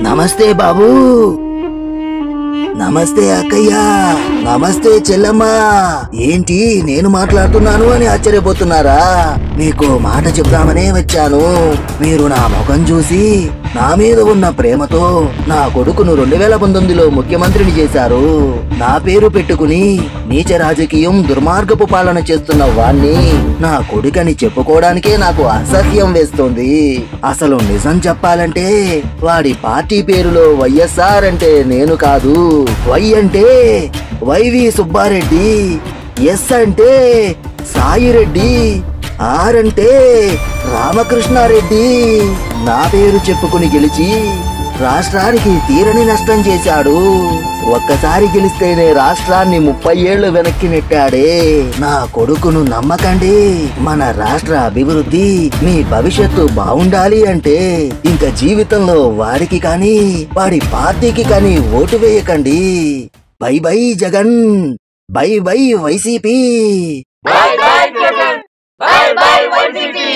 నమస్తే బాబు. నమస్తే అక్కయ్య. నమస్తే చెల్లమ్మ. ఏంటి నేను మాట్లాడుతున్నాను అని ఆశ్చర్యపోతున్నారా? మీకు మాట చెప్దామనే వచ్చాను. మీరు నా ముఖం చూసి నా మీద ఉన్న ప్రేమతో నా కొడుకును 2019లో ముఖ్యమంత్రిని చేశారు. నా పేరు పెట్టుకుని నీచ రాజకీయం దుర్మార్గపు పాలన చేస్తున్న వాణ్ణి నా కొడుకని చెప్పుకోవడానికే నాకు అసహ్యం వేస్తోంది. అసలు నిజం చెప్పాలంటే వాడి పార్టీ పేరులో వైఎస్ఆర్ అంటే నేను కాదు. వై అంటే వైవి సుబ్బారెడ్డి, ఎస్ అంటే సాయిరెడ్డి, ఆర్ అంటే రామకృష్ణారెడ్డి. నా పేరు చెప్పుకుని గెలిచి రాష్ట్రానికి తీరని నష్టం చేశాడు. ఒక్కసారి గెలిస్తేనే రాష్ట్రాన్ని 30 ఏళ్లు వెనక్కి నెట్టాడే. నా కొడుకును నమ్మకండి. మన రాష్ట్ర అభివృద్ధి, మీ భవిష్యత్తు బాగుండాలి అంటే ఇంక జీవితంలో వాడికి కానీ వాడి పార్టీకి కానీ ఓటు వేయకండి. By by Jagan, by by YCP. By by Jagan, by by YCP.